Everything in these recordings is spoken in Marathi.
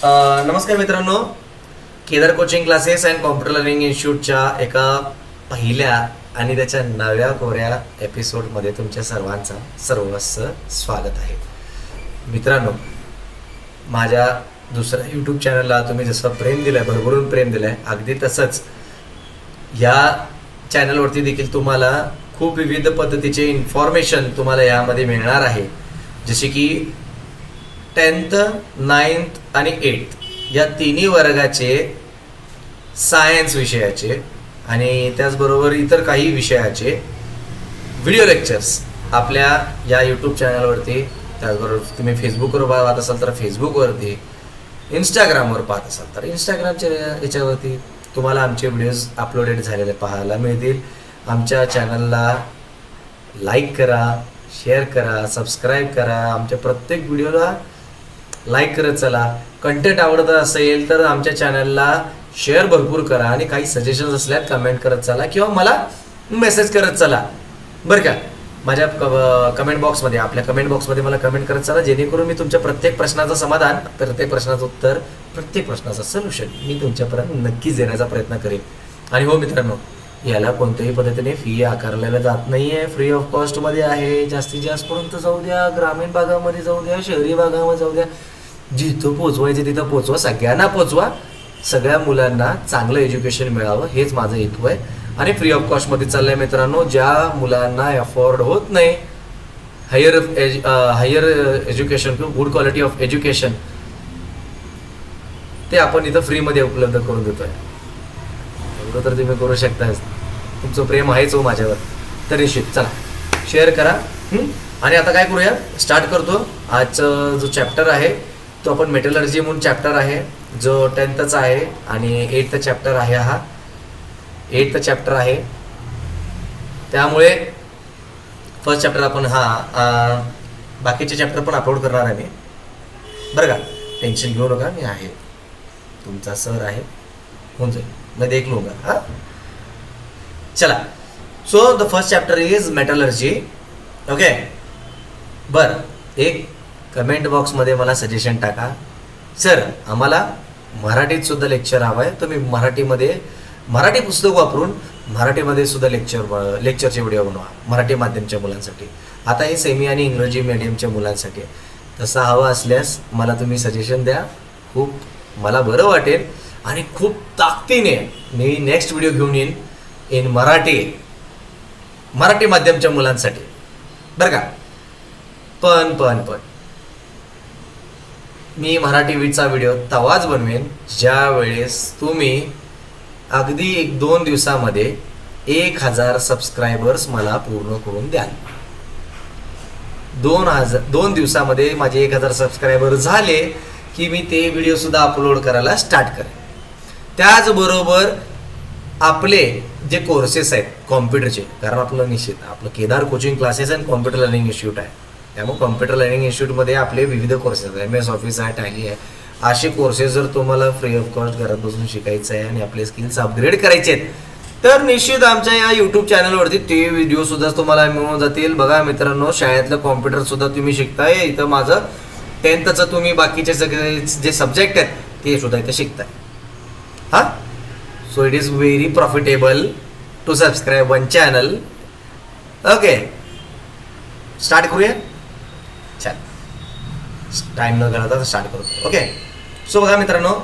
नमस्कार मित्रांनो, Kedar coaching classes and computer learning इन्स्टिट्यूटच्या एका पहिल्या आणि त्याच्या नव्या कोऱ्या एपिसोडमध्ये तुमच्या सर्वांचा सर्वस्व स्वागत आहे. मित्रांनो, माझ्या दुसऱ्या यूट्यूब चॅनलला तुम्ही जसं प्रेम दिलं आहे, भरभरून प्रेम दिलं आहे, अगदी तसंच या चॅनलवरती देखील तुम्हाला खूप विविध पद्धतीचे इन्फॉर्मेशन तुम्हाला यामध्ये मिळणार आहे. जसे की 10th, 9th आणि 8th या तिन्ही वर्गाचे सायन्स विषयाचे आणि त्याचबरोबर इतर काही विषयाचे व्हिडिओ लेक्चर्स आपल्या या यूट्यूब चॅनलवरती, त्याचबरोबर तुम्ही फेसबुकवर पाहत असाल तर फेसबुकवरती, इंस्टाग्रामवर पाहत असाल तर इंस्टाग्रामच्या याच्यावरती तुम्हाला आमचे व्हिडिओज अपलोडेड झालेले पाहायला मिळतील. आमच्या चॅनलला लाईक करा, शेअर करा, सबस्क्राईब करा. आमच्या प्रत्येक व्हिडिओला लाईक करत चला. कंटेंट आवडत असेल तर आमच्या चॅनलला शेअर भरपूर करा आणि काही सजेशन्स असल्यात कमेंट करत चला किंवा मला मेसेज करत चला, बरं का. माझ्या कमेंट बॉक्समध्ये, आपल्या कमेंट बॉक्समध्ये मला कमेंट करत चला, जेणेकरून मी तुमच्या प्रत्येक प्रश्नाचं समाधान, प्रत्येक प्रश्नाचं उत्तर, प्रत्येक प्रश्नाचं सोल्युशन मी तुमच्यापर्यंत नक्कीच देण्याचा प्रयत्न करेन. आणि हो मित्रांनो, याला कोणत्याही पद्धतीने फी आकारलेला जात नाही आहे, फ्री ऑफ कॉस्टमध्ये आहे. जास्तीत जास्त पर्यंत जाऊ द्या, ग्रामीण भागामध्ये जाऊ द्या, शहरी भागामध्ये जाऊ द्या, जिथं पोचवायचं तिथं पोचवा, सगळ्यांना पोचवा, सगळ्या मुलांना चांगलं एज्युकेशन मिळावं हेच माझं हेतू आहे. आणि फ्री ऑफ कॉस्टमध्ये चाललं आहे मित्रांनो. ज्या मुलांना अफोर्ड होत नाही हायर एज्युकेशन किंवा गुड क्वालिटी ऑफ एज्युकेशन, ते आपण इथं फ्रीमध्ये उपलब्ध करून देतो आहे. एवढं तर तुम्ही करू शकता, तुमचं प्रेम आहेच हो माझ्यावर. तर निश्चित चला शेअर करा. आणि आता काय करूया, स्टार्ट करतो. आजचा जो चॅप्टर आहे तो आपण मेटलर्जी म्हणून चॅप्टर आहे, जो 10thचा आहे आणि 8th चॅप्टर आहे. हा 8th चॅप्टर आहे, त्यामुळे फर्स्ट चॅप्टर आपण बाकीचे चॅप्टर पण अपलोड करणार आहे मी, बरं का. टेन्शन घेऊ नका, मी आहे, तुमचा सर आहे, होऊन जाईल, मैं देख लूँगा. हाँ चला. So the first chapter is metallurgy. Okay, बरं. एक कमेंट बॉक्समध्ये मला सजेशन टाका, सर आम्हाला मराठीत सुद्धा लेक्चर हवं आहे, तुम्ही मराठी पुस्तक वापरून मराठीमध्ये सुद्धा लेक्चरचे व्हिडिओ बनवा मराठी माध्यमच्या मुलांसाठी. आता हे सेमी आणि इंग्रजी मीडियमच्या मुलांसाठी तसं हवं असल्यास मला तुम्ही सजेशन द्या, खूप मला बरं वाटेल आणि खूप ताकदीने मी नेक्स्ट व्हिडिओ घेऊन येईन इन मराठी माध्यमच्या मुलांसाठी, बरं का. पण मी मराठी वीजचा व्हिडिओ तवाच बनवेन ज्या वेळेस तुम्ही अगदी 1-2 दिवसामध्ये 1000 सबस्क्रायबर्स मला पूर्ण करून द्याल. 2 दिवसामध्ये माझे 1000 सबस्क्रायबर झाले की मी ते व्हिडिओसुद्धा अपलोड करायला स्टार्ट करेन. त्याचबरोबर आपले जे कोर्सेस आहेत कॉम्प्युटरचे, कारण आपलं Kedar coaching classes and computer learning institute आहे, त्यामुळे कॉम्प्युटर लर्निंग इन्स्टिट्यूटमध्ये आपले विविध कोर्सेस आहेत. MS ऑफिस आहे, टॅली आहे, असे कोर्सेस जर तुम्हाला फ्री ऑफ कॉस्ट घरात बसून शिकायचं आहे आणि आपले स्किल्स अपग्रेड करायचे आहेत तर निश्चित आमच्या या यूट्यूब चॅनलवरती ते व्हिडिओसुद्धा तुम्हाला मिळून जातील. बघा मित्रांनो, शाळेतलं कॉम्प्युटरसुद्धा तुम्ही शिकताय, इथं माझं 10thचं तुम्ही बाकीचे सगळे जे सब्जेक्ट आहेत ते सुद्धा इथं शिकताय. हां, so it is very profitable to subscribe one channel. Okay, start करूया. चल, टाईम न घालवता स्टार्ट करतो. ओके, सो बघा मित्रांनो,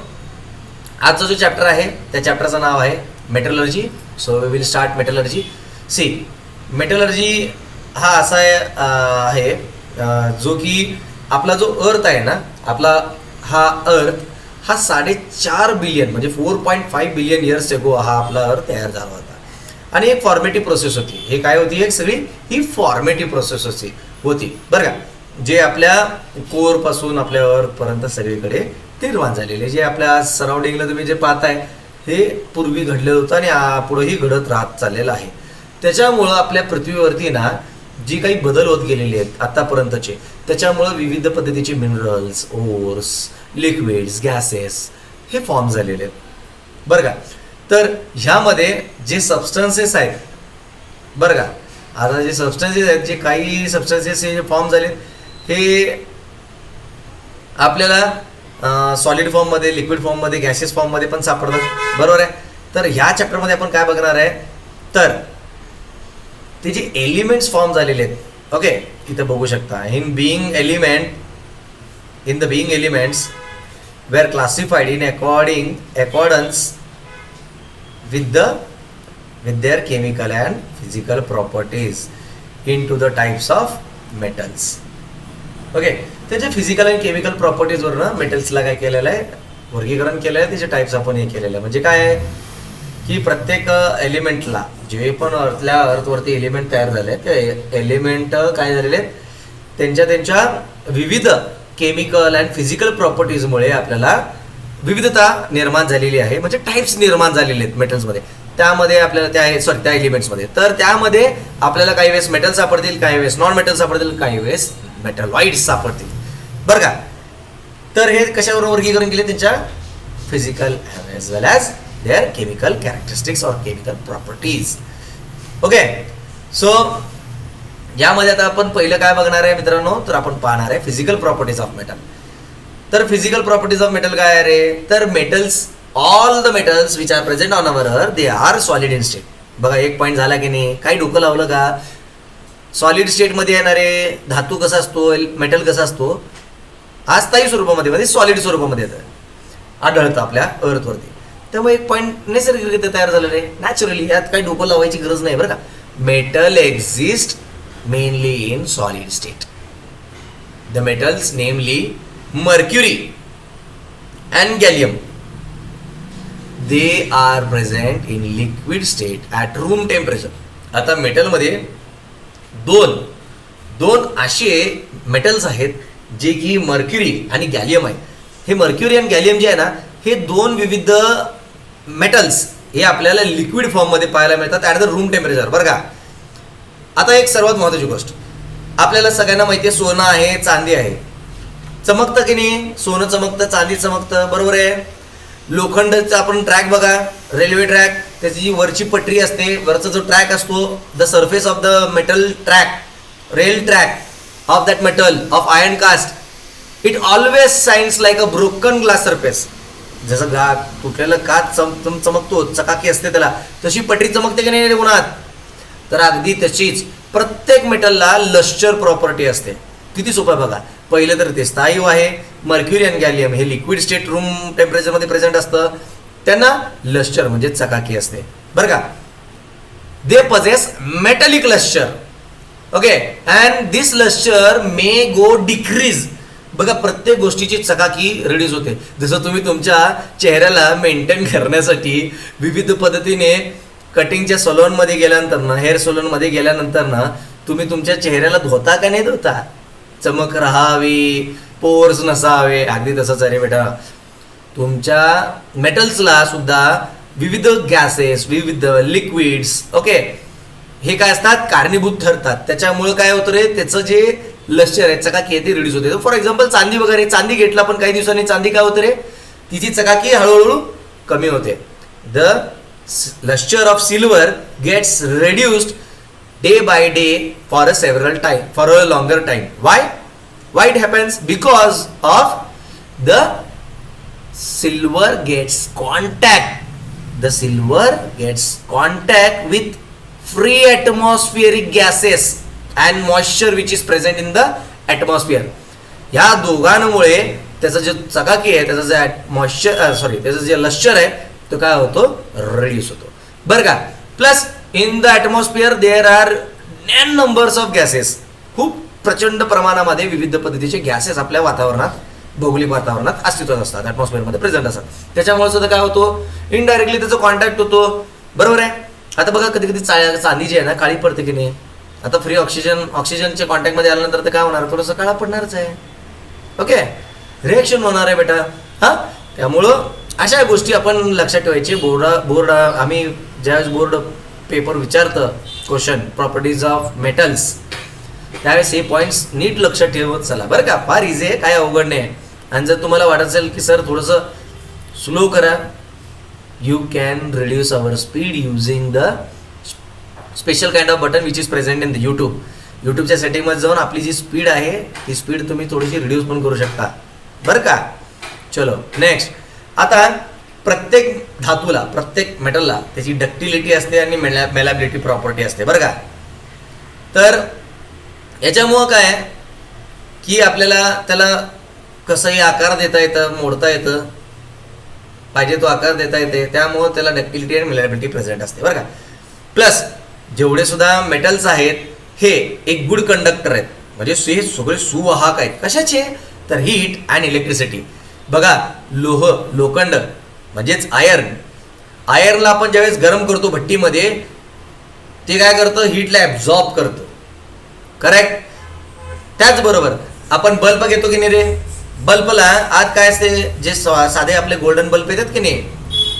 आजचा जो चॅप्टर आहे त्या चॅप्टरचं नाव आहे metallurgy. So we will start metallurgy. See, metallurgy हा असा आहे जो की आपला जो अर्थ आहे ना, आपला हा अर्थ हा 4.5 बिलियन म्हणजे 4.5 बिलियन इयर्स एगो हा आपला अर्थ तयार झाला होता. आणि एक फॉर्मेटिव्ह प्रोसेस होती. हे काय होती, एक सगळी ही फॉर्मेटिव्ह प्रोसेस होती, बरं का. जे आपल्या कोरपासून आपल्या अर्थपर्यंत सगळीकडे निर्माण झालेले, जे आपल्या सराउंडिंगला तुम्ही जे पाहताय हे पूर्वी घडलेलं होतं आणि पुढेही घडत राहत चाललेलं आहे. त्याच्यामुळं आपल्या पृथ्वीवरती ना जी काही बदल होत गेलेले आहेत आतापर्यंतचे, त्याच्यामुळं विविध पद्धतीचे मिनरल्स, ओर्स, लिक्विड्स, गॅसेस हे फॉर्म झालेले आहेत, बरं का. तर ह्यामध्ये जे सबस्टन्सेस आहेत, बरं का, आता जे सबस्टन्सेस आहेत, जे काही सबस्टन्सेस हे फॉर्म झालेत हे आपल्याला सॉलिड फॉर्ममध्ये, लिक्विड फॉर्ममध्ये, गॅसेस फॉर्ममध्ये पण सापडतात, बरोबर आहे. तर ह्या चॅप्टरमध्ये आपण काय बघणार आहे, तर ते जे एलिमेंट्स फॉर्म झालेले आहेत, ओके, इथं बघू शकता. In the being elements were classified in accordance with their chemical and physical properties into the types of metals. Okay, त्याचे फिजिकल आणि केमिकल प्रॉपर्टीज वरून मेटल्सला काय केलेलं आहे, वर्गीकरण केलेलं आहे. त्याचे टाईप्स आपण हे केलेलं आहे. म्हणजे काय आहे की प्रत्येक एलिमेंटला जे पण अर्थवरती एलिमेंट तयार झाले ते एलिमेंट काय झालेले आहेत, त्यांच्या विविध केमिकल अँड फिजिकल प्रॉपर्टीजमुळे आपल्याला विविधता निर्माण झालेली आहे. म्हणजे टाईप्स निर्माण झालेले आहेत मेटल्समध्ये. त्यामध्ये आपल्याला त्या एलिमेंट्समध्ये, तर त्यामध्ये आपल्याला काही वेळेस मेटल सापडतील, काही वेळेस नॉन मेटल सापडतील, काही वेळेस मेटलॉइड्स सापडतील, बरं का. तर हे कशावर वर्गीकरण केले, त्यांच्या physical as well as their chemical characteristics और केमिकल प्रॉपर्टीज. ओके, सो यामध्ये आता आपण पहिलं काय बघणार आहे मित्रांनो, तर आपण पाहणार आहे फिजिकल प्रॉपर्टीज ऑफ मेटल. तर फिजिकल प्रॉपर्टीज ऑफ मेटल काय आहे रे, तर metals, all the metals which are present on our earth they are solid in state. बघा एक पॉईंट झाला की नाही, काही डोकं लावलं का. सॉलिड स्टेटमध्ये येणारे धातू कसा असतो, मेटल कसा असतो, अस्थायी स्वरूपामध्ये, म्हणजे सॉलिड स्वरूपामध्ये येतं, आढळतं आपल्या अर्थवरती. त्यामुळे एक पॉईंट नैसर्गिकरित्या तयार झालं रे, नॅचरली. यात काही डोकं लावायची गरज नाही, बरं का. Metal exist mainly in solid state. The metals, namely mercury and gallium, they are present in liquid state at room temperature. आता मेटल मध्ये दोन असे मेटल्स आहेत जे की मर्क्युरी आणि गॅलियम आहे. हे मर्क्युरी आणि गॅलियम जे आहे ना, हे दोन विविध मेटल्स हे आपल्याला लिक्विड फॉर्म मध्ये पाहायला मिळतात ॲट द रूम टेम्परेचर, बरं का. आता एक सर्वात महत्त्वाची गोष्ट, आपल्याला सगळ्यांना माहिती आहे सोनं आहे, चांदी आहे, चमकतं की नाही, सोनं चमकतं, चांदी चमकतं, बरोबर आहे. लोखंडाचा आपण ट्रॅक बघा, रेल्वे ट्रॅक, त्याची जी वरची पटरी असते, वरचा जो ट्रॅक असतो, the surface of the metal track, rail track of that metal of iron cast, it always shines like a broken glass surface. जसं तुटलेलं काच चमकतो, चकाकी असते त्याला, तशी पटरी चमकते की नाही उन्हात. तर अगदी तशीच प्रत्येक मेटलला लश्चर प्रॉपर्टी असते. किती सोपं आहे बघा. पहिलं तर ते स्थायू आहे, मर्क्युरी आणि गॅलियम हे लिक्विड स्टेट रूम टेम्परेचरमध्ये प्रेझेंट असतं, त्यांना लश्चर म्हणजे चकाकी असते, बरं का. They possess metallic lustre, okay, and this lustre may go decrease. बघा प्रत्येक गोष्टीची चकाकी रिड्यूस होते. जसं तुम्ही तुमच्या चेहऱ्याला मेंटेन करण्यासाठी विविध पद्धतीने कटिंगच्या सलूनमध्ये गेल्यानंतर ना, हेअर सलूनमध्ये गेल्यानंतर ना, तुम्ही तुमच्या चेहऱ्याला धुता का नाही धुता, चमक राहावी, पोर्स नसावे. अगदी तसंच आहे बेटा, तुमच्या मेटल्सला सुद्धा विविध गॅसेस, विविध लिक्विड्स, ओके, हे काय असतात, कारणीभूत ठरतात. त्याच्यामुळे काय होतं रे, त्याचं जे लश्चर आहे, चकाकी आहे, ते रिड्यूस होते. फॉर एक्झाम्पल चांदी वगैरे, चांदी घेतला पण काही दिवसांनी चांदी काय होतं रे, तिची चकाकी हळूहळू कमी होते. The luster of silver gets reduced day by day for a longer time. Why it happens? Because of the silver gets contact with free atmospheric gases and moisture which is present in the atmosphere. या दोघांमुळे त्याचं जे चकाकी आहे, त्याचं जे लश्चर आहे, तो काय होतो, रिड्यूस होतो, बरं का. Plus in the atmosphere there are n numbers of gases. खूप प्रचंड प्रमाणामध्ये विविध पद्धतीचे गॅसेस आपल्या वातावरणात, भौगोलिक वातावरणात अस्तित्वात असतात, ॲटमॉस्फिअरमध्ये प्रेझेंट असतात. त्याच्यामुळे सुद्धा काय होतो, इनडायरेक्टली त्याचा कॉन्टॅक्ट होतो, बरोबर आहे. आता बघा कधी कधी चांदी जी आहे ना, काळी पडते की नाही. आता फ्री ऑक्सिजनच्या कॉन्टॅक्टमध्ये आल्यानंतर ते काय होणार, थोडंसं काळा पडणारच आहे, ओके, रिएक्शन होणार आहे बेटा. हां, त्यामुळं अशा गोष्टी आपण लक्षात ठेवायचे. बोर्ड आम्ही ज्यावेळेस बोर्ड पेपर विचारतं क्वेश्चन प्रॉपर्टीज ऑफ मेटल्स, त्यावेळेस हे पॉईंट्स नीट लक्षात ठेवत चला, बरं का. फार इझी आहे, काय अवघड नाही. आणि जर तुम्हाला वाटत असेल की सर थोडंसं स्लो करा, you can reduce our speed using the special kind of button which is present in the यूट्यूबच्या सेटिंगमध्ये जाऊन आपली जी स्पीड आहे ती स्पीड तुम्ही थोडीशी रिड्यूस पण करू शकता, बरं का. चलो नेक्स्ट. आता प्रत्येक धातूला, प्रत्येक मेटलला त्याची डक्टिलिटी असते आणि मेलाबिलिटी प्रॉपर्टी असते बरं का. तर याच्यामुळं काय की आपल्याला त्याला कसंही आकार देता येतं, मोडता येतं, पाहिजे तो आकार देता येते, त्यामुळं त्याला डक्टिलिटी आणि मेलाबिलिटी प्रेझेंट असते बरं का. प्लस जेवढे सुद्धा मेटल्स आहेत हे एक गुड कंडक्टर आहेत, म्हणजे हे सगळे सुवाहक आहेत. कशाचे? तर हीट अँड इलेक्ट्रिसिटी. बघा लोखंड म्हणजेच आयर्नला आपण ज्यावेळेस गरम करतो भट्टीमध्ये, ते काय करतं? हीटला ॲब्झॉर्ब करतं, करेक्ट. त्याचबरोबर आपण बल्ब घेतो की नाही रे, बल्बला आत काय असते? जे साधे आपले गोल्डन बल्ब येतात की नाही,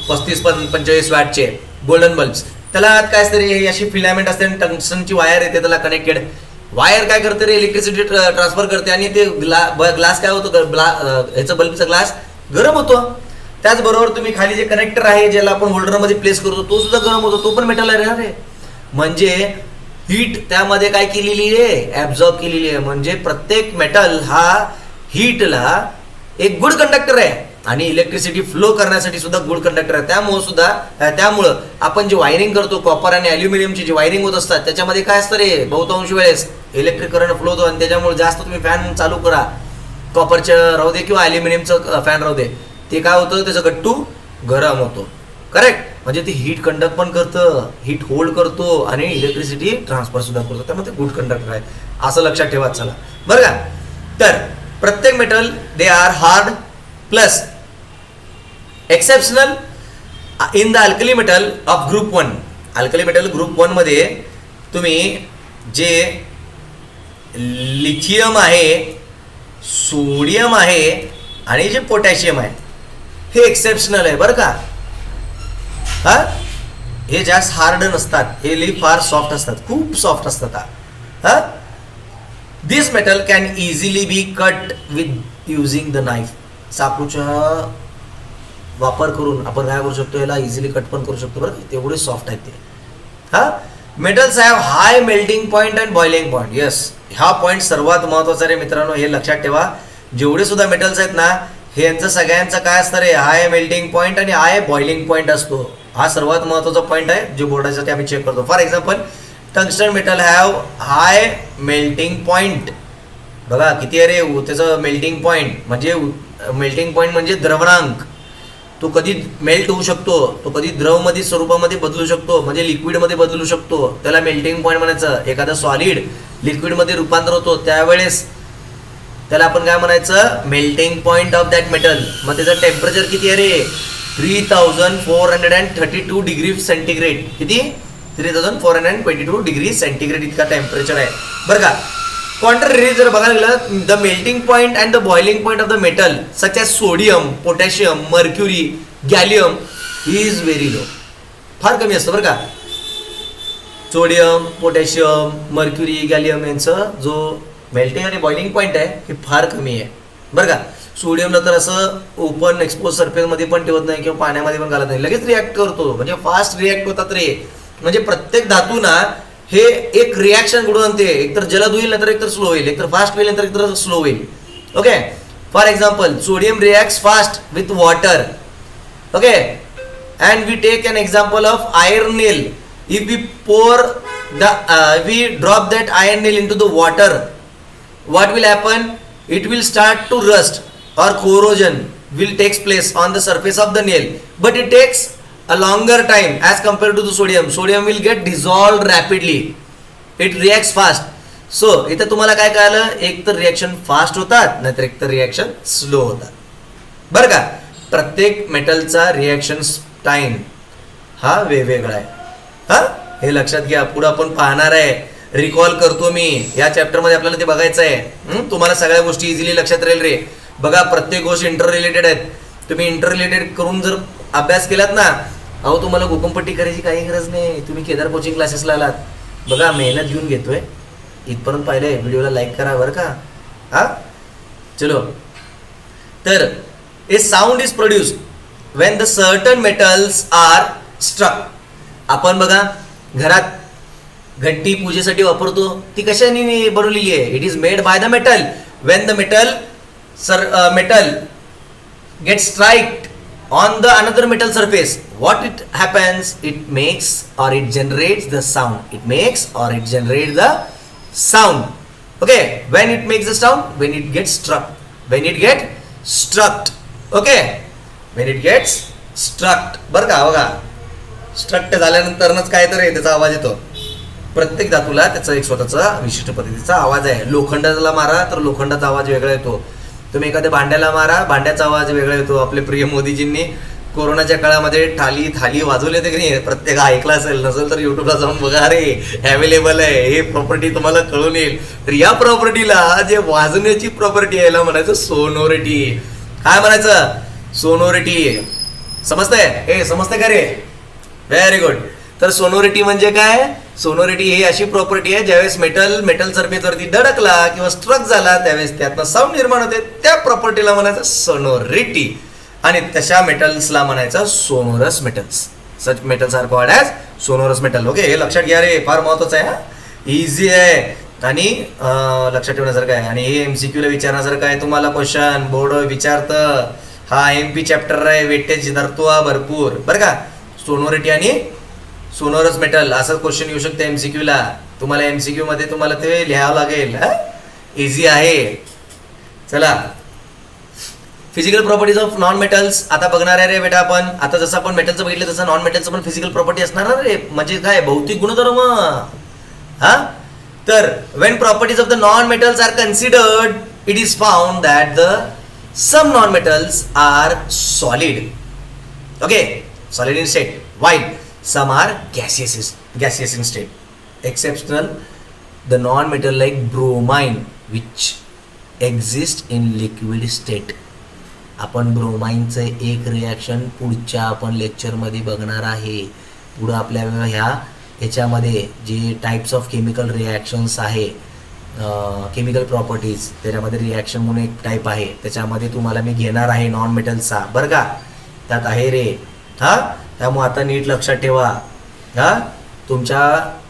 35-45 वॅटचे गोल्डन बल्ब्स, त्याला आत काय असते रे? अशी फिलामेंट असते आणि टंगस्टनची वायर येते त्याला कनेक्टेड. वायर काय करते रे? इलेक्ट्रिसिटी ट्रान्सफर करते आणि ते ग्लास काय होतो? ह्याचं बल्बचा ग्लास गरम होतो. त्याचबरोबर तुम्ही खाली जे कनेक्टर आहे ज्याला आपण होल्डरमध्ये प्लेस करतो तो सुद्धा गरम होतो, तो पण मेटल आहे रे. म्हणजे हीट त्यामध्ये काय केलेली आहे? ॲब्झॉर्ब केलेली आहे. म्हणजे प्रत्येक मेटल हा हीटला एक गुड कंडक्टर आहे आणि इलेक्ट्रिसिटी फ्लो करण्यासाठी सुद्धा गुड कंडक्टर आहे. त्यामुळं आपण जे वायरिंग करतो, कॉपर आणि ॲल्युमिनियमची जी वायरिंग होत असतात त्याच्यामध्ये काय असतं रे? बहुतांश वेळेस इलेक्ट्रिक करंट फ्लो होतो आणि त्याच्यामुळे जास्त तुम्ही फॅन चालू करा, कॉपरचं राहू दे किंवा ॲल्युमिनियमचं फॅन राहू दे, ते काय होतं? त्याचा गट्टू गरम होतो, करेक्ट. म्हणजे ते हीट कंडक्ट पण करतं, हीट होल्ड करतो आणि इलेक्ट्रिसिटी ट्रान्सफर सुद्धा करतो, त्यामुळे ते गुड कंडक्टर आहे, असं लक्षात ठेवा. चला बरं का. तर प्रत्येक metal they are hard plus exceptional in the alkali metal of group 1. Alkali metal group 1 मध्ये तुम्ही जे लिथियम आहे, सोडियम आहे आणि जे पोटॅशियम आहे हे एक्सेप्शनल आहे बरं का. हा, हे जास्त हार्ड नसतात, हे फार सॉफ्ट असतात, खूप सॉफ्ट असतात. हा, this metal can easily be cut with using the knife. चाकूचा वापर करून आपण काय करू शकतो? याला इझिली कट पण करू शकतो बरं, तेवढे सॉफ्ट आहेत ते. हा, metals have high melting point and boiling point. Yes, हा पॉईंट सर्वात महत्वाचा रे मित्रांनो, हे लक्षात ठेवा. जेवढे सुद्धा मेटल्स आहेत ना, हे यांचं सगळ्यांचं काय असतं रे? हाय मेल्टिंग पॉईंट आणि हाय बॉइलिंग पॉईंट असतो. हा सर्वात महत्वाचा पॉईंट आहे जे बोर्डासाठी आम्ही चेक करतो. For example tungsten metal have high melting point. बघा किती आहे रे त्याचं मेल्टिंग पॉईंट म्हणजे द्रवणांक. तो कधी मेल्ट होऊ शकतो, तो कधी द्रवमध्ये स्वरूपामध्ये बदलू शकतो, म्हणजे लिक्विडमध्ये बदलू शकतो, त्याला मेल्टिंग पॉईंट म्हणायचं. एखादा सॉलिड लिक्विडमध्ये रूपांतर होतो त्यावेळेस त्याला आपण काय म्हणायचं? Melting point of that metal. मग त्याचं टेम्परेचर किती आहे रे? 3432 डिग्री सेंटीग्रेड. किती? 3422 डिग्री सेंटीग्रेड इतका टेम्परेचर आहे बरं का. कॉन्ट्ररी जर बघायला गेलं, the melting point and the boiling point of the metal such as sodium, potassium, mercury, gallium is very low. फार कमी असतं बरं का. सोडियम, पोटॅशियम, मर्क्युरी, गॅलियम यांचं जो मेल्टिंग आणि बॉइलिंग पॉईंट आहे हे फार कमी आहे बरं का. सोडियमला तर असं ओपन एक्सपोज सरफेसमध्ये पण ठेवत नाही किंवा पाण्यामध्ये पण घालत नाही, लगेच रिॲक्ट करतो, म्हणजे फास्ट रिॲक्ट होतात रे. म्हणजे प्रत्येक धातू ना हे एक रिॲक्शन घडून आणते, एकतर जलद होईल नंतर एकतर स्लो होईल, एकतर फास्ट होईल नंतर एकतर स्लो होईल. Okay, for example sodium reacts fast with water. Okay, and we take an example of iron nail. If we drop that iron nail into the water, what will happen? It will start to rust or corrosion will takes place on the surface of the nail, but it takes a longer time as compared to the sodium. Sodium will get dissolved rapidly, it reacts fast. So इथं तुम्हाला काय कळालं? एक तर रिॲक्शन फास्ट होतात नाहीतर एक तर रिॲक्शन स्लो होतात बरं का. प्रत्येक मेटलचा रिॲक्शन टाइम हा वेगवेगळा आहे. हा, हे लक्षात घ्या. पुढे आपण पाहणार आहे, रिकॉल करतो मी या चॅप्टरमध्ये, आपल्याला ते बघायचं आहे. तुम्हाला सगळ्या गोष्टी इझिली लक्षात राहील रे. बघा प्रत्येक गोष्ट इंटर रिलेटेड आहेत. तुम्ही इंटर रिलेटेड करून जर अभ्यास केलात ना, अहो तुम्हाला गोकमपट्टी करायची काही गरज नाही. तुम्ही केदार कोचिंग क्लासेसला आलात, बघा मेहनत घेऊन घेतोय. इथपर्यंत पाहिलंय, व्हिडिओला लाईक करा बरं का. हा, चलो. तर a sound is produced when the certain metals are struck. आपण बघा घरात घंटी पूजेसाठी वापरतो, ती कशाने बनवलेली आहे? It is made by the metal. Wien the metal get striked on the another metal surface, what it happens, it makes or it generates the sound. It makes or it generates the sound. Okay, when it makes the sound, when it gets struck, when it get struck. Okay, when it gets struck. बरं का बघा, स्ट्रक्ट झाल्यानंतरच काय तर त्याचा आवाज येतो. प्रत्येक धातूला त्याचा एक स्वतःचा विशिष्ट पद्धतीचा आवाज आहे. लोखंडाला मारा तर लोखंडाचा आवाज वेगळा येतो. तुम्ही एखाद्या भांड्याला मारा, भांड्याचा आवाज वेगळा येतो. आपले प्रिय मोदीजींनी कोरोनाच्या काळामध्ये थाली वाजवले होते की नाही, प्रत्येक ऐकला असेल, नसेल तर युट्यूबला जाऊन बघा. अरे अवेलेबल आहे, हे प्रॉपर्टी तुम्हाला कळून येईल. तर या प्रॉपर्टीला जे वाजवण्याची प्रॉपर्टी आहे, याला म्हणायचं सोनोरिटी. काय म्हणायचं? सोनोरिटी. समजतंय? हे समजतंय का रे? Very good. तर सोनोरिटी म्हणजे काय? सोनोरिटी ही अशी प्रॉपर्टी आहे, ज्यावेळेस मेटल सरफेसवरती धडकला किंवा स्ट्रक झाला त्यावेळेस त्यातनं साऊंड निर्माण होते. त्या प्रॉपर्टीला म्हणायचं सोनोरिटी. आणि तशा मेटल्सला म्हणायचं sonorous metals. Such metals are called as sonorous metal. Okay, हे लक्षात घ्या रे, फार महत्वाचं आहे. हा इझी आहे आणि लक्षात ठेवण्यासारखं आहे. आणि हे MCQ ला विचारण्यासारखं आहे. तुम्हाला क्वेश्चन बोर्ड विचारतं. हा MP चॅप्टर आहे, वेटेज धरतो हा भरपूर. बरं का, सोनोरिटी आणि सोनोरस मेटल असं क्वेश्चन येऊ शकते MCQ ला. तुम्हाला MCQ मध्ये तुम्हाला ते लिहावं लागेल. इझी आहे. चला, physical properties of non metals आता बघणार आहे रे बेटा आपण. आता जसं आपण मेटलचं बघितलं तसं नॉन मेटलचं पण फिजिकल प्रॉपर्टी असणार ना रे. म्हणजे काय? भौतिक गुणधर्म. हा, तर when properties of the non metals are considered, it is found that the some non metals are solid. Okay, solid in state, while some are gaseous in state. Exceptional, the non-metal like bromine which exist in liquid state. आपण ब्रोमाइनचं एक रिॲक्शन पुढच्या आपण लेक्चरमध्ये बघणार आहे. पुढं आपल्या ह्याच्यामध्ये जे टाईप्स ऑफ केमिकल रिॲक्शन्स आहे, केमिकल प्रॉपर्टीज, त्याच्यामध्ये रिॲक्शन म्हणून एक टाईप आहे, त्याच्यामध्ये तुम्हाला मी घेणार आहे नॉन मेटलचा. बरं का, त्यात आहे रे. हा, त्यामुळे आता नीट लक्षात ठेवा. हा, तुमच्या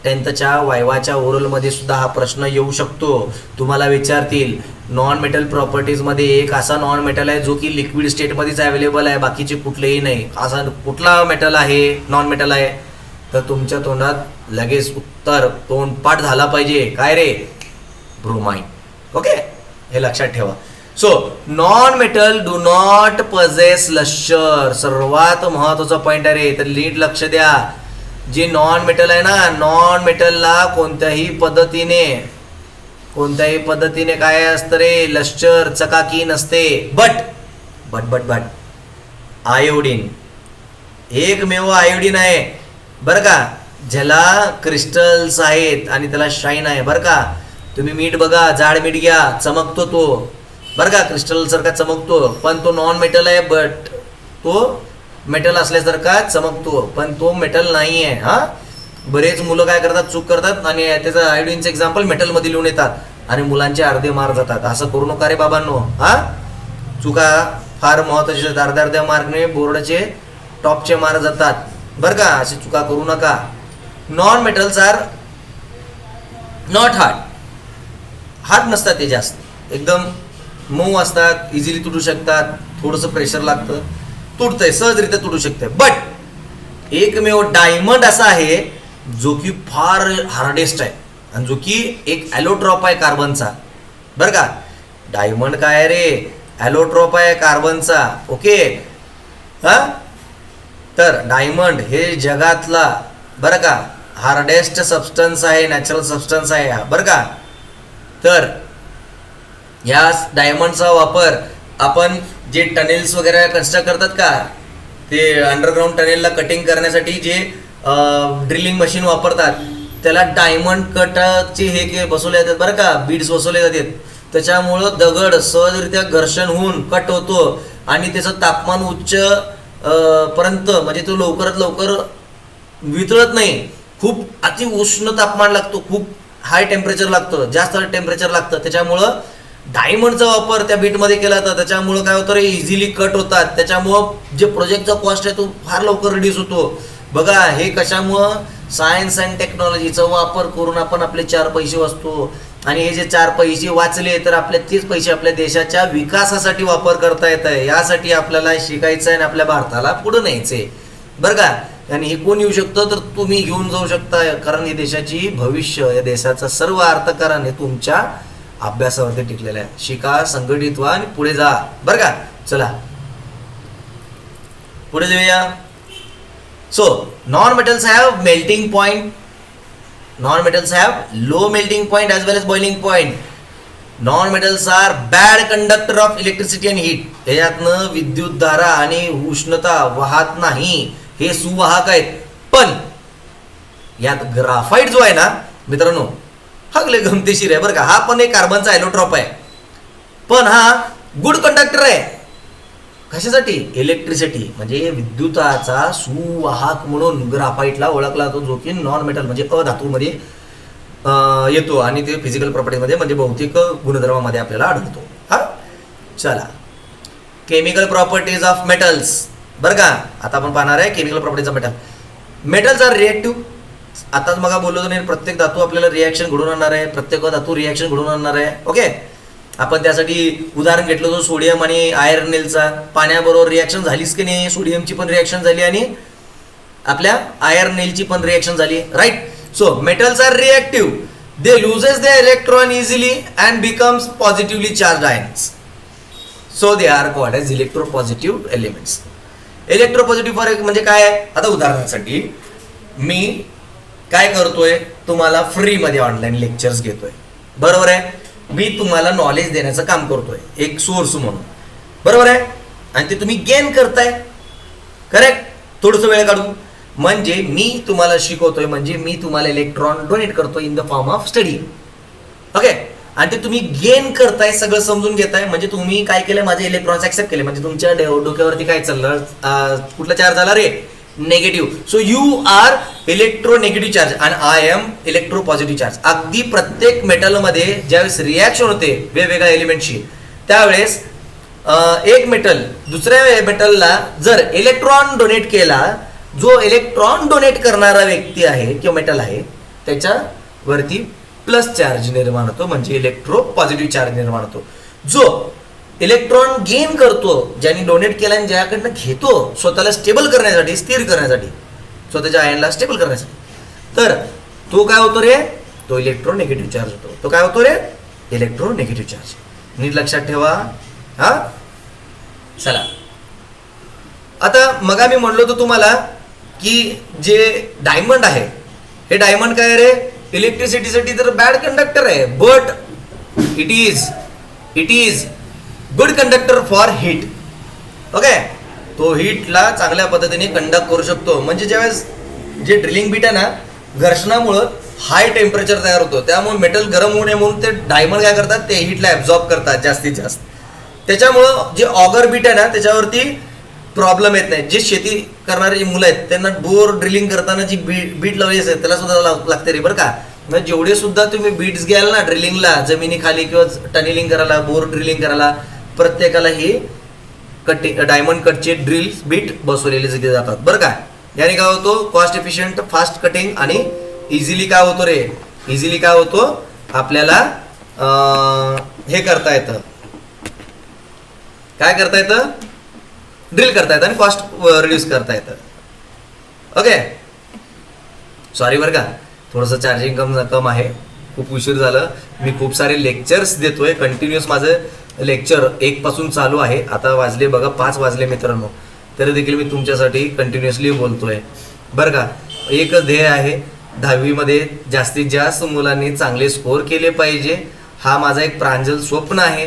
10thच्या वायवाच्या ओरलमध्ये सुद्धा हा प्रश्न येऊ शकतो. तुम्हाला विचारतील नॉन मेटल प्रॉपर्टीजमध्ये एक असा नॉन मेटल आहे जो की लिक्विड स्टेटमध्येच अवेलेबल आहे, बाकीचे कुठलेही नाही. असा कुठला मेटल आहे, नॉन मेटल आहे? तर तुमच्या तोंडात लगेच उत्तर तोंडपाठ झाला पाहिजे. काय रे? ब्रोमाइन. ओके, हे लक्षात ठेवा. So non metal do not possess lustre. सर्वात महत्वाचा पॉइंट आहे रे, तर नीट लक्ष द्या. जे नॉन मेटल आहे ना, नॉन मेटलला कोणत्याही पद्धतीने काय असतं रे? लश्चर, चकाकी नसते. बट आयोडीन, एकमेव आयोडीन आहे बरं का, ज्याला क्रिस्टल्स आहेत आणि त्याला शाईन आहे. बरं का, तुम्ही मीठ बघा, जाड मीठ घ्या, चमकतो तो. बरं का, क्रिस्टल सारखा चमकतो, पण तो नॉन मेटल आहे. बट तो मेटल असल्यासारखा चमकतो, पण तो मेटल नाही आहे. हा, बरेच मुलं काय करतात, चूक करतात आणि त्याचं आयोडीनचं एक्झाम्पल मेटलमध्ये लिहून येतात आणि मुलांचे अर्धे मार्क जातात. असं करू नका रे बाबांनो. हा, चुका फार महत्वाच्या. अर्ध्या मार्कने बोर्डाचे टॉपचे मार्क जातात. बरं का, अशी चुका करू नका. Non metals are not hard नसतात, ते जास्त एकदम मऊ असतात, इझिली तुटू शकतात. थोडंसं प्रेशर लागतं, तुटतंय, सहजरित्या तुटू शकते. बट एकमेव डायमंड असा आहे जो की फार हार्डेस्ट आहे आणि जो की एक ॲलोट्रॉप आहे कार्बनचा. बरं का, डायमंड काय आहे रे? ॲलोट्रॉप आहे कार्बनचा. ओके, हा, तर डायमंड हे जगातला बरं का हार्डेस्ट सबस्टन्स आहे, नॅचरल सबस्टन्स आहे. बरं का, तर या डायमंडचा वापर आपण जे टनेल्स वगैरे कन्स्ट्रक्ट करतात का, ते अंडरग्राऊंड टनेलला कटिंग करण्यासाठी जे ड्रिलिंग मशीन वापरतात, त्याला डायमंड कटचे हे बसवले जातात. बरं का, बीड्स बसवले जातात. त्याच्यामुळं दगड सहजरित्या घर्षण होऊन कट होतो आणि त्याचं तापमान उच्च पर्यंत, म्हणजे तो लवकरात लवकर वितळत नाही. खूप अति उष्ण तापमान लागतो, खूप हाय टेम्परेचर लागतं, जास्त टेम्परेचर लागतं. त्याच्यामुळं डायमंडचा वापर त्या बीटमध्ये केला जातो. त्याच्यामुळं काय होतं रे, इझिली कट होतात. त्याच्यामुळं जे प्रोजेक्टचा कॉस्ट आहे तो फार लवकर रिड्यूस होतो. बघा, हे कशामुळं? सायन्स अँड टेक्नॉलॉजीचा वापर करून आपण आपले 4 पैसे वाचतो. आणि हे जे 4 पैसे वाचले तर आपले तेच पैसे आपल्या देशाच्या विकासासाठी वापर करता येत आहे. यासाठी आपल्याला शिकायचं आहे आणि आपल्या भारताला पुढे न्यायचंय बरं का. आणि हे कोण येऊ शकतं तर तुम्ही घेऊन जाऊ शकता, कारण हे देशाची भविष्य, या देशाचं सर्व अर्थकारण हे तुमच्या अभ्यासावरती टिकलेलं आहे. शिका, संघटित व्हा आणि पुढे जा बरं का. चला पुढे जाऊया. So non metals have melting point, non metals have low melting point as well as boiling point. Non metals are bad conductor of electricity and heat. यातनं विद्युत धारा आणि उष्णता वाहत नाही, हे सुवाहक आहेत. पण यात ग्राफाइट जो आहे ना मित्रांनो, हा लय गमतीशीर आहे बरं का. हा पण एक कार्बनचा ॲलोट्रॉप आहे, पण हा गुड कंडक्टर आहे. कशासाठी? इलेक्ट्रिसिटी, म्हणजे विद्युताचा सुवाहक म्हणून ग्राफाइटला ओळखला जातो, जो की नॉन मेटल म्हणजे अधातूमध्ये येतो आणि ते फिजिकल प्रॉपर्टीमध्ये म्हणजे भौतिक गुणधर्मामध्ये आपल्याला आढळतो. हा चला, केमिकल प्रॉपर्टीज ऑफ मेटल्स बरं का. आता आपण पाहणार आहे chemical properties of metal. Metals are reactive. आताच मग बोललो नाही, प्रत्येक धातू आपल्याला रिॲक्शन घडून आणणार आहे, प्रत्येक धातू रिॲक्शन घडून आणणार आहे. ओके, आपण त्यासाठी उदाहरण घेतलं होतं सोडियम आणि आयर्न नेलचा. पाण्याबरोबर रिॲक्शन झालीच की नाही, सोडियमची पण रिॲक्शन झाली आणि आपल्या आयर्न नेलची पण रिॲक्शन झाली, right. So metals are reactive, they loses the electron easily and becomes positively charge ions. So they are called as electropositive elements. Electropositive for म्हणजे काय? आता उदाहरणासाठी मी काय करतोय, तुम्हाला फ्रीमध्ये ऑनलाईन लेक्चर्स घेतोय बरोबर आहे. मी तुम्हाला नॉलेज देण्याचं काम करतोय एक सोर्स म्हणून बरोबर आहे, आणि ते तुम्ही गेन करताय करेक्ट, थोडंसं वेळ काढून. म्हणजे मी तुम्हाला शिकवतोय, म्हणजे मी तुम्हाला इलेक्ट्रॉन डोनेट करतोय in the form of study. Okay, आणि ते तुम्ही गेन करताय, सगळं समजून घेताय. म्हणजे तुम्ही काय केलं, माझे इलेक्ट्रॉन्स ऍक्सेप्ट केले. म्हणजे तुमच्या डोक्यावरती काय चाललं, कुठला चार्ज आला रे, negative. So you are electronegative charge and I am electropositive charge. अगदी प्रत्येक मेटलमध्ये ज्यावेळेस रिॲक्शन होते वेगवेगळ्या एलिमेंटशी, त्यावेळेस एक मेटल दुसऱ्या मेटलला जर इलेक्ट्रॉन डोनेट केला, जो इलेक्ट्रॉन डोनेट करणारा व्यक्ती आहे किंवा मेटल आहे त्याच्यावरती प्लस चार्ज निर्माण होतो, म्हणजे इलेक्ट्रोपॉझिटिव्ह चार्ज निर्माण होतो. जो इलेक्ट्रॉन गेन करतो, ज्याने डोनेट केला आणि ज्याकडनं घेतो स्वतःला स्टेबल करण्यासाठी, स्थिर करण्यासाठी, स्वतःच्या आयनला स्टेबल करण्यासाठी, तर तो काय होतो रे, तो इलेक्ट्रोनेगेटिव्ह चार्ज होतो. तो काय होतो रे, इलेक्ट्रोनेगेटिव्ह चार्ज. नीट लक्षात ठेवा हा. चला, आता मग मी म्हणलो होतो तुम्हाला की जे डायमंड आहे, हे डायमंड काय रे, इलेक्ट्रिसिटीसाठी तर बॅड कंडक्टर आहे, but it is good conductor for heat. Okay, तो हीटला चांगल्या पद्धतीने कंडक्ट करू शकतो. म्हणजे ज्यावेळेस जे ड्रिलिंग बीट आहे ना, घर्षणामुळं हाय टेम्परेचर तयार होतो, त्यामुळे मेटल गरम होऊ नये म्हणून ते डायमंड काय करतात, ते हीटला ॲब्झॉर्ब करतात जास्तीत जास्त. त्याच्यामुळं जे ऑगर बीट आहे ना, त्याच्यावरती प्रॉब्लेम येत नाही. जे शेती करणारे मुलं आहेत त्यांना बोर ड्रिलिंग करताना जी बीट लावली असते त्याला सुद्धा लागते रे बरं का. म्हणजे जेवढे सुद्धा तुम्ही बीट्स घ्याल ना ड्रिलिंगला, जमिनीखाली किंवा टनेलिंग करायला, बोर ड्रिलिंग करायला, प्रत्येकाला ही कटिंग डायमंड कटचे ड्रिल बीट बसवलेले तिथे जातात बरं का. याने काय होतो, कॉस्ट एफिशियंट, फास्ट कटिंग आणि इझिली काय होतो रे, इझिली काय होतो आपल्याला हे करता येतं, काय करता येतं, ड्रिल करता येतं आणि कॉस्ट रिड्यूस करता येतं. ओके, सॉरी बरं का, थोडंसं चार्जिंग कम आहे, खूप उशीर झालं. मी खूप सारे लेक्चर्स देतोय, कंटिन्युअस माझं लेक्चर 1 पासून चालू आहे. आता वाजले बघा 5 वाजले मित्रांनो, तरी देखील मी तुमच्यासाठी कंटिन्युअसली बोलतोय बरं का. एकच ध्येय आहे, 10वी मध्ये जास्तीत जास्त मुलांनी चांगले स्कोर केले पाहिजे. हा माझा एक प्रांजल स्वप्न आहे,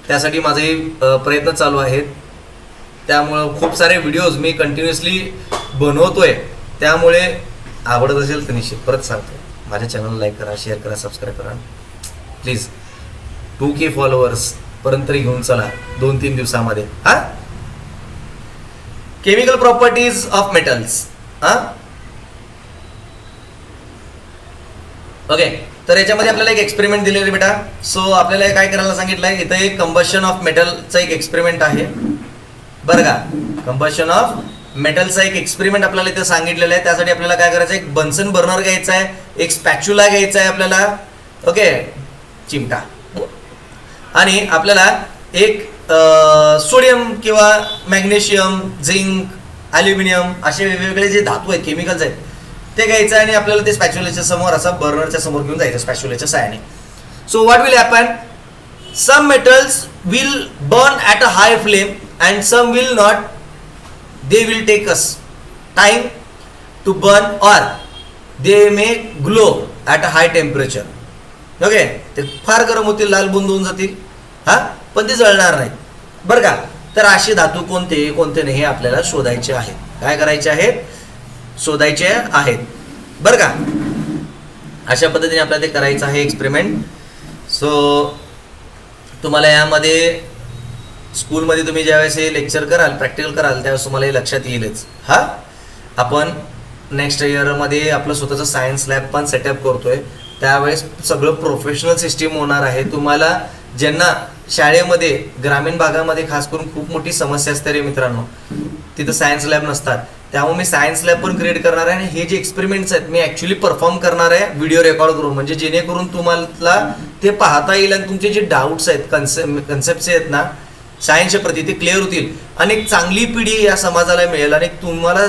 त्यासाठी माझे प्रयत्न चालू आहेत. त्यामुळं खूप सारे व्हिडिओज मी कंटिन्युअसली बनवतोय. त्यामुळे आवडत असेल तर निश्चित परत सांगतो, माझ्या चॅनल लाईक करा, शेअर करा, सबस्क्राईब करा प्लीज. 2K फॉलोअर्स पर्यंत घेऊन चला 2-3 दिवसामध्ये. हा, केमिकल प्रॉपर्टीज ऑफ मेटल्स. हा ओके, तर याच्यामध्ये आपल्याला एक एक्सपेरिमेंट दिलेलं बेटा. सो आपल्याला काय करायला सांगितलंय, इथं एक कंबशन ऑफ मेटलचा एक एक्सपेरिमेंट आहे बरं का. कंबशन ऑफ मेटलचा एक एक्सपेरिमेंट आपल्याला इथे सांगितलेलं आहे. त्यासाठी आपल्याला काय करायचं आहे, एक बन्सन बर्नर घ्यायचा आहे, एक स्पॅच्युला घ्यायचा आहे आपल्याला, ओके, चिमटा. आणि आपल्याला एक सोडियम किंवा मॅग्नेशियम, झिंक, ॲल्युमिनियम असे वेगवेगळे जे धातू आहेत, केमिकल्स आहेत, ते घ्यायचं आणि आपल्याला ते स्पॅच्युलाच्या समोर असं बर्नरच्या समोर घेऊन जायचं स्पॅच्युलाच्या साहाय्याने. So what will happen, some metals will burn at a high flame and some will not. They will take us time to burn or they may glow at a high temperature. Okay, ते फार गरम होतील, लाल बुंद होऊन जातील, हा, पण ते जळणार नाही बरं का. तर असे धातू कोणते कोणते नाही हे आपल्याला शोधायचे आहेत. काय करायचे आहेत, शोधायचे आहेत बरं का. अशा पद्धतीने आपल्याला ते करायचं आहे एक्सपेरिमेंट. सो तुम्हाला यामध्ये स्कूलमध्ये तुम्ही ज्यावेळेस हे लेक्चर कराल, प्रॅक्टिकल कराल, त्यावेळेस तुम्हाला हे लक्षात येईलच. हा, आपण नेक्स्ट इयरमध्ये आपलं स्वतःचं सायन्स लॅब पण सेटअप करतोय. त्यावेळेस सगळं प्रोफेशनल सिस्टीम होणार आहे. तुम्हाला ज्यांना शाळेमध्ये ग्रामीण भागामध्ये खास करून खूप मोठी समस्या असते रे मित्रांनो, तिथं सायन्स लॅब नसतात, त्यामुळे मी सायन्स लॅब पण क्रिएट करणार आहे. आणि हे जे एक्सपेरिमेंट्स आहेत मी ॲक्च्युली परफॉर्म करणार आहे व्हिडिओ रेकॉर्ड करून, म्हणजे जेणेकरून तुम्हाला ते पाहता येईल आणि तुमचे जे डाऊट्स आहेत, कन्सेप्ट्स आहेत ना सायन्सच्या प्रती, ते क्लिअर होतील आणि एक चांगली पिढी या समाजाला मिळेल. आणि तुम्हाला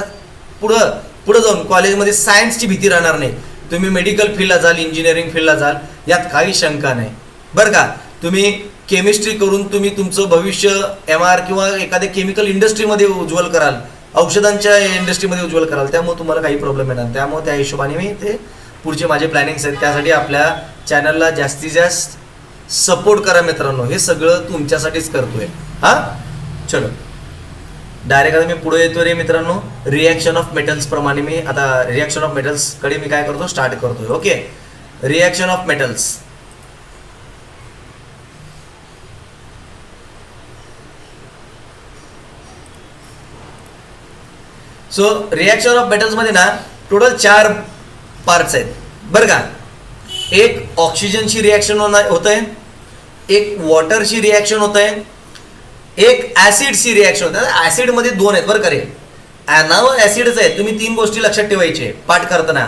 पुढं जाऊन कॉलेजमध्ये सायन्सची भीती राहणार नाही. तुम्ही मेडिकल फील्डला जाल, इंजिनिअरिंग फील्डला जाल, यात काही शंका नाही बरं का. तुम्ही केमिस्ट्री करून तुम्ही तुमचं भविष्य MR किंवा एखाद्या केमिकल इंडस्ट्रीमध्ये उज्ज्वल कराल, औषधांच्या इंडस्ट्रीमध्ये उज्ज्वल कराल, त्यामुळे तुम्हाला काही प्रॉब्लेम येणार. त्यामुळे त्या हिशोबाने मी ते पुढचे माझे प्लॅनिंग्स आहेत. त्यासाठी आपल्या चॅनलला जास्तीत जास्त सपोर्ट करा मित्रांनो. हे सगळं तुमच्यासाठीच करतोय. हा, चलो डायरेक्ट आता मी पुढे येतो रे मित्रांनो. रिॲक्शन ऑफ मेटल्स प्रमाणे मी आता रिॲक्शन ऑफ मेटल्स कडे मी काय करतो, स्टार्ट करतोय. Okay, reaction of metals. So reaction of metals मध्ये ना टोटल 4 पार्ट्स आहेत बरं का. एक ऑक्सिजनची रिॲक्शन होत आहे, एक वॉटरची रिॲक्शन होत आहे, एक ऍसिडची रिॲक्शन होत आहे. ऍसिडमध्ये 2 आहेत बरं का रे, नाव ऍसिडच आहे. तुम्ही 3 गोष्टी लक्षात ठेवायचे पाठ करताना.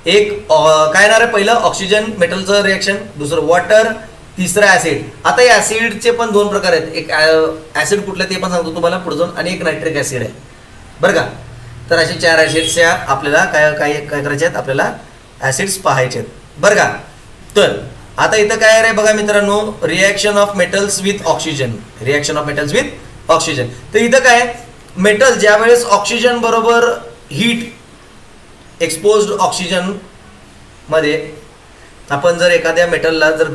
एक काय येणार आहे, पहिलं ऑक्सिजन मेटलचं रिॲक्शन, दुसरं वॉटर, तिसरं ऍसिड. आता या ऍसिडचे पण 2 प्रकार आहेत. एक ऍसिड कुठलं ते पण सांगतो तुम्हाला पुढे जाऊन, आणि एक नायट्रिक ऍसिड आहे बरं का. तर असे 4 ऍसिड्सच्या आपल्याला काय काय काय करायचे आहेत, आपल्याला ऍसिड्स पाहायचे आहेत बरं का. तर आता इथं काय आहे बघा मित्रांनो, reaction of metals with oxygen. Reaction of metals with oxygen. तर इथं काय, मेटल ज्या वेळेस ऑक्सिजन बरोबर हीट एक्सपोज्ड ऑक्सिजन मध्ये आपण जर एखाद्या मेटलला जर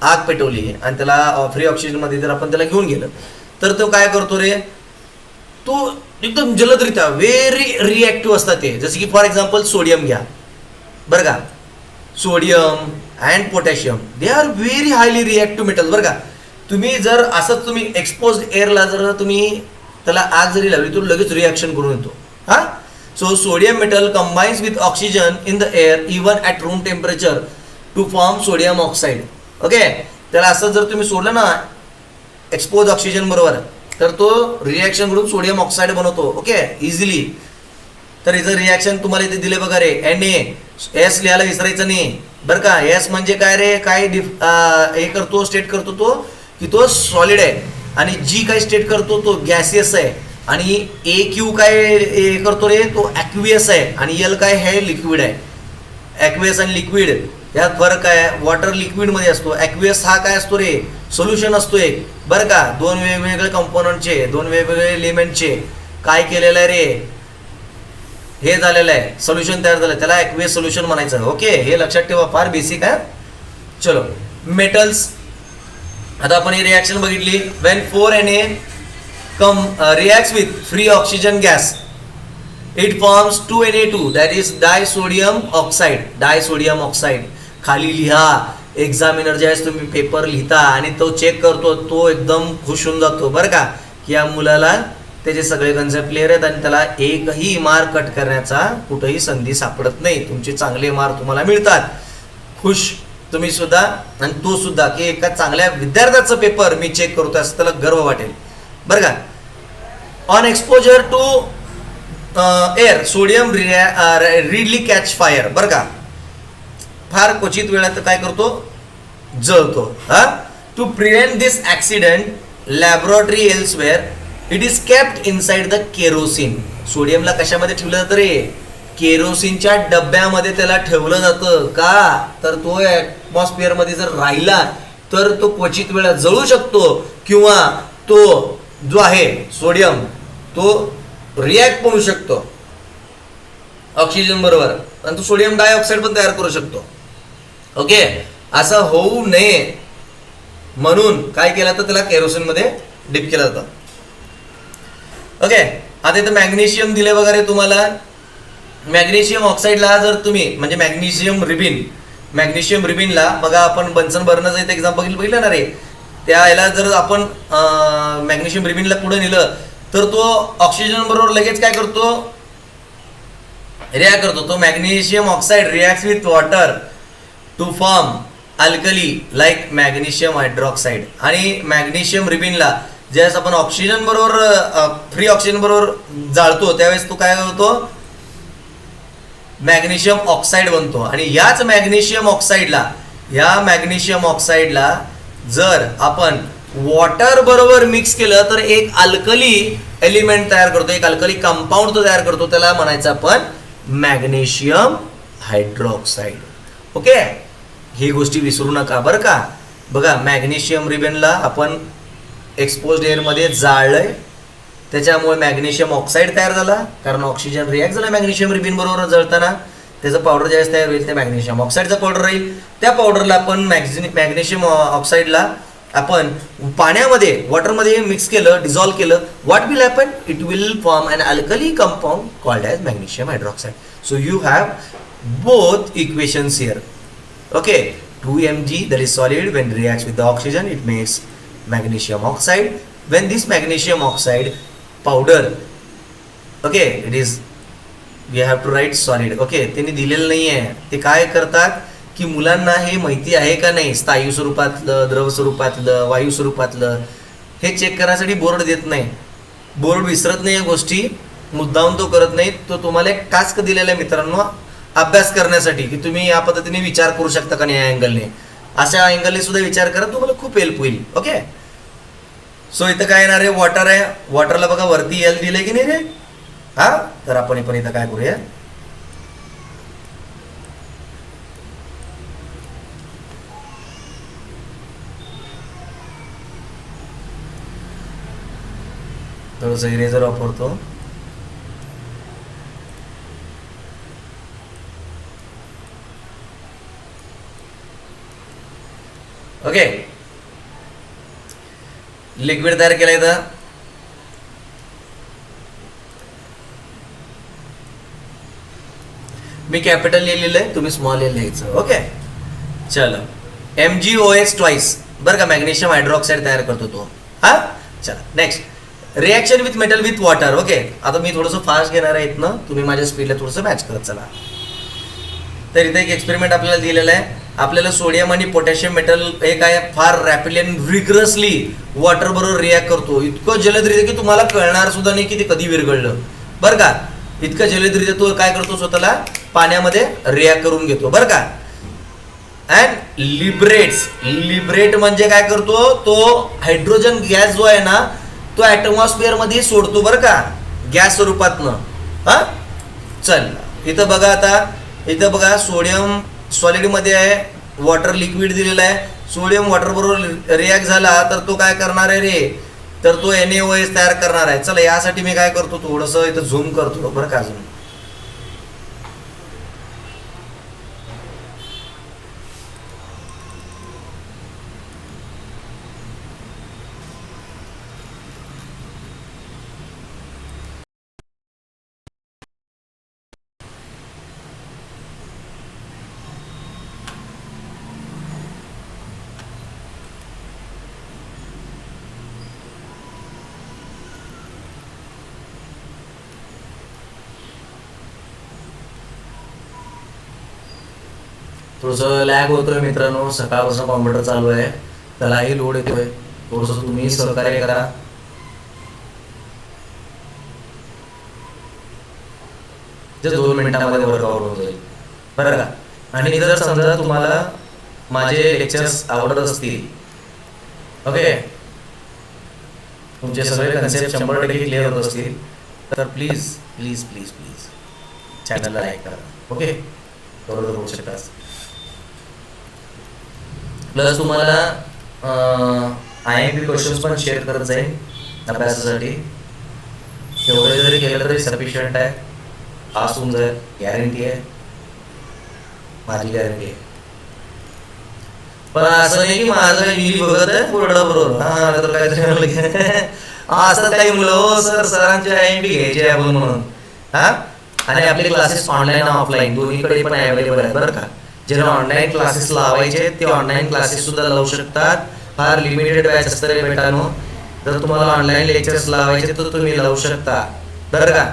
आग पेटवली आणि त्याला फ्री ऑक्सिजन मध्ये जर आपण त्याला घेऊन गेलं, तर तो काय करतो रे, तो एकदम जलदरित्या व्हेरी रिॲक्टिव्ह असतात ते. जसं की फॉर एक्झाम्पल सोडियम घ्या बरं का. Sodium and potassium they are very highly reactive metals बरं का. तुम्ही जर असंच तुम्ही एक्सपोज एअरला जर तुम्ही त्याला आग जरी लावली, तो लगेच रिॲक्शन करून येतो. हा, so sodium metal combines with oxygen in the air even at room temperature to form sodium oxide. Okay, त्याला असं जर तुम्ही सोडलं ना एक्सपोज ऑक्सिजन बरोबर, तर तो रिॲक्शन करून सोडियम ऑक्साईड बनवतो. Okay, easily. तर इथं रिॲक्शन तुम्हाला इथे दिले बघा रे, Na, S लिहायला विसरायचं नाही बरं का. S म्हणजे काय रे, काय हे करतो, स्टेट करतो तो की तो सॉलिड आहे, आणि G काय स्टेट करतो तो गॅसियस आहे, आणि AQ काय हे करतो रे, तो ॲक्वियस आहे, आणि L काय हे लिक्विड आहे. ॲक्वियस आणि लिक्विड यात फरक आहे. वॉटर लिक्विडमध्ये असतो, ॲक्वियस हा काय असतो रे, सोल्युशन असतो एक बरं का. 2 वेगवेगळे कंपोनंटचे, 2 वेगवेगळे एलिमेंटचे काय केलेलं आहे रे, हे झालेलं आहे, सोल्युशन तयार झालं, त्याला ॲक्वियस सोल्युशन म्हणायचं. ओके, हे लक्षात ठेवा, फार बेसिक आहे. चलो मेटल्स. आता आपण ही रिॲक्शन बघितली. When 4Na reacts with free oxygen gas, it forms 2Na2 that is disodium oxide. Disodium oxide खाली लिहा. एक्झामिनर ज्यावेळेस तुम्ही पेपर लिहिता आणि तो चेक करतो, तो एकदम खुश होऊन जातो बरं का, की या मुलाला त्याचे सगळे कन्सेप्ट क्लिअर आहेत आणि त्याला एकही मार्क कट करण्याचा कुठेही संधी सापडत नाही. तुमचे चांगले मार्क तुम्हाला मिळतात. खुश तुम्ही सुद्धा आणि तो सुद्धा, की एका चांगल्या विद्यार्थ्याचं पेपर मी चेक करतोय असं त्याला गर्व वाटेल बरं का. On exposure to air sodium readily catch fire बरं का. फार क्वचित वेळात काय करतो, जळतो. हा, to prevent this accident laboratory elsewhere it is kept inside the kerosene. सोडियमला कशामध्ये ठेवलं जातं रे, केरोसिनच्या डब्यामध्ये त्याला ठेवलं जातं. का तर तो ऍटमॉस्फिअर मध्ये जर राहिला तर तो क्वचित वेळा जळू शकतो, किंवा तो जो आहे सोडियम तो रिॲक्ट करू शकतो ऑक्सिजन बरोबर, आणि तो सोडियम डायऑक्साईड पण तयार करू शकतो. ओके, असं होऊ नये म्हणून काय केलं तर त्याला केरोसिन मध्ये डिप केलं जातं. ओके, आता इथं मॅग्नेशियम दिले वगैरे तुम्हाला. मॅग्नेशियम ऑक्साईडला जर तुम्ही म्हणजे मॅग्नेशियम रिबिनला बघा, आपण बन्सन बर्नरचं इथं एक्झाम्पल बघितलं ना रे, त्या याला जर आपण मॅग्नेशियम रिबिनला पुढे नेलं तर तो ऑक्सिजन बरोबर लगेच काय करतो, रिॲक्ट करतो. तो magnesium oxide reacts with water to form alkali like magnesium hydroxide. आणि मॅग्नेशियम रिबिनला ज्यावेळेस आपण ऑक्सिजन बरोबर फ्री ऑक्सिजन बरोबर जाळतो त्यावेळेस तो काय होतो, मॅग्नेशियम ऑक्साईड बनतो. आणि याच मॅग्नेशियम ऑक्साईडला जर आपण वॉटर बरोबर मिक्स केलं तर एक अल्कली एलिमेंट तयार करतो, एक अल्कली कंपाऊंड तो तयार करतो, त्याला म्हणायचं आपण मॅग्नेशियम हायड्रॉक्साईड. ओके, ही गोष्टी विसरू नका बरं का. बघा, मॅग्नेशियम रिबनला आपण एक्सपोज्ड एअरमध्ये जाळलंय, त्याच्यामुळे मॅग्नेशियम ऑक्साईड तयार झाला, कारण ऑक्सिजन रिॲक्ट झाला मॅग्नेशियम रिबिन बरोबर जळताना. त्याचं पावडर ज्यावेळेस तयार होईल ते मॅग्नेशियम ऑक्साईडचं पावडर राहील. त्या पावडरला आपण मॅग्नेशियम ऑक्साईडला आपण पाण्यामध्ये वॉटरमध्ये मिक्स केलं, डिझॉल्व्ह केलं, what will happen, it will form an alkali compound called as magnesium hydroxide. So you have both equations here. Okay, 2Mg that is solid when reacts with the oxygen it makes magnesium oxide. When this magnesium oxide powder, okay, it is we have to write solid. okay, त्यांनी दिलेलं नाही आहे. ते काय करतात की मुलांना हे माहिती आहे का नाही, स्थायू स्वरूपातलं, द्रव स्वरूपातलं, वायू स्वरूपातलं, हे चेक करण्यासाठी बोर्ड देत नाही. बोर्ड विसरत नाही या गोष्टी, मुद्दाम तो करत नाही. तो तुम्हाला एक टास्क दिलेला आहे मित्रांनो, अभ्यास करण्यासाठी, की तुम्ही या पद्धतीने विचार करू शकता का नाही या अँगलने. अशा अँगलने सुद्धा विचार करा, तुम्हाला खूप हेल्प होईल. ओके, सो इथं काय येणार आहे, वॉटर आहे. वॉटरला बघा वरती एल दिलंय की नाही रे. हा, तर आपण पण इथं काय करूया, थोडंसं इरेजर वापरतो. ओके, लिक्विड तयार केलंय तर मी कॅपिटल ए लिहिलंय, तुम्ही स्मॉल ए लिहायचं. ओके, चलो, MgOH ट्वाइस बरं का, मॅग्नेशियम हायड्रॉक्साईड तयार करतो तो. हा, चला next, reaction with metal with water. Okay, आता मी थोडंसं फास्ट घेणार आहे इथनं, तुम्ही माझ्या स्पीडला थोडंसं मॅच करत चला. तर इथे एक एक्सपेरिमेंट आपल्याला दिलेला आहे. आपल्याला सोडियम आणि पोटॅशियम मेटल हे काय फार रॅपिडली आणि रिग्रसली वॉटर बरोबर रिॲक्ट करतो. इतकं जलदरीत्या की तुम्हाला कळणार सुद्धा नाही की ते कधी विरघळलं बरं का. इतकं जलदरीत्या तो काय करतो, स्वतःला पाण्यामध्ये रिॲक्ट करून घेतो बरं का. अँड लिबरेट म्हणजे काय करतो, तो हायड्रोजन गॅस जो आहे ना तो ऍटमॉस्फिअर मध्ये सोडतो बरं का, गॅस स्वरूपातनं. हा, चल इथं बघा, आता इथं बघा सोडियम सॉलिड मध्ये आहे, वॉटर लिक्विड दिलेलं आहे. सोडियम वॉटर बरोबर रिॲक्ट झाला तर तो काय करणार आहे रे, तर तो NaOH तयार करणार आहे. चला, यासाठी मी काय करतो, थोडंसं इथं झूम करतो बरं का. अजून थोडंसं लॅग होतोय मित्रांनो, सकाळपासून कॉम्प्युटर चालू आहे, त्यालाही लोड येतोय. थोडंसं तुम्ही सहकार्य करा. जस्ट 2 मिनिटांमध्ये वर्कआउट होऊन जाईल बरं का. आणि जर समजा तुम्हाला माझे लेक्चर्स आवडत असतील, ओके, तुमचे सगळे कन्सेप्ट 100% क्लिअर होत असतील, तर प्लीज प्लीज प्लीज प्लीज चॅनलला लाईक करा. ओके, बरोबर होऊ शकता. प्लस तुम्हाला IMP क्वेश्चन्स पण शेअर करत जाईल अभ्यासासाठी. एवढे जरी केलं तरी सफिशियंट आहे, पास होऊन जाईल, गॅरंटी आहे, माझी गॅरंटी आहे. पण असं नाही की माझं काही बघत आहे पुढं बरोबर हा तर काहीतरी असं काही मुलं सर सरांचे IMP घ्यायचे आपण म्हणून. हा, आणि आपले क्लासेस ऑनलाईन ऑफलाईन दोन्हीकडे पण अवेलेबल आहेत बरं का. ज्यांना ऑनलाईन क्लासेस लावायचे ते ऑनलाईन क्लासेस सुद्धा लावू शकतात. फार लिमिटेड बॅच असतं रे बेटानो. जर तुम्हाला ऑनलाईन लेक्चर्स लावायचे तर तुम्ही लावू शकता बरं का.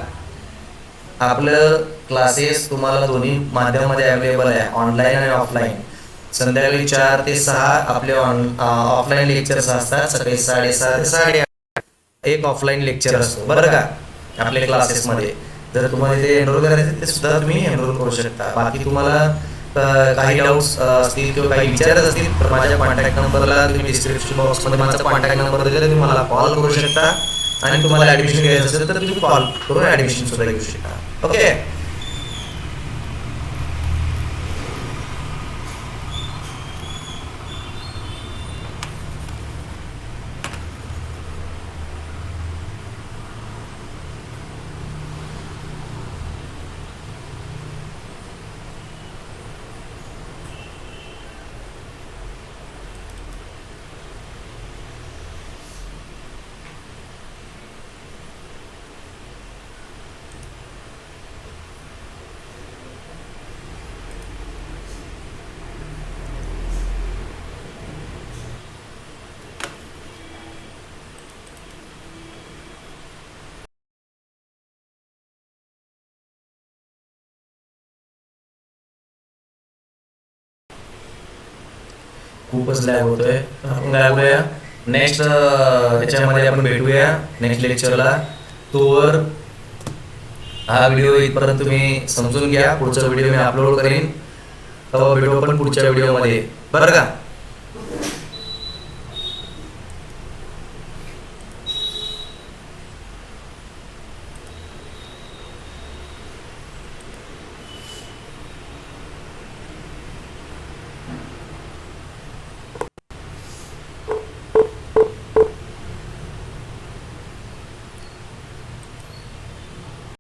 आपलं क्लासेस तुम्हाला दोन्ही माध्यमामध्ये अवेलेबल आहे, ऑनलाईन आणि ऑफलाईन. संध्याकाळी 4 ते 6 आपले ऑफलाईन लेक्चर्स असतात, सकाळी 6:30 ते 8:30 एक ऑफलाईन लेक्चर असतो बरं का आपल्या क्लासेसमध्ये. जर तुम्हाला ते एनरोल करायचं ते सुद्धा तुम्ही एनरोल करू शकता. बाकी तुम्हाला काही डाऊट्स असतील किंवा काही विचारत असतील तर माझ्या कॉन्टॅक्ट नंबरला तुम्ही डिस्क्रिप्शन बॉक्समध्ये माझा कॉन्टॅक्ट नंबर दिलेला, तुम्ही मला कॉल करू शकता. आणि तुम्हाला ॲडमिशन घ्यायचं असेल तर तुम्ही कॉल करून ॲडमिशन सुद्धा घेऊ शकता. ओके, खूपच लॅग होतोय. आपण काय करूया, नेक्स्ट याच्यामध्ये आपण भेटूया नेक्स्ट लेक्चरला. तोवर हा व्हिडिओ इथपर्यंत तुम्ही समजून घ्या. पुढचा व्हिडिओ मी अपलोड करेन, तेव्हा भेटू आपण पुढच्या व्हिडिओमध्ये बरं का.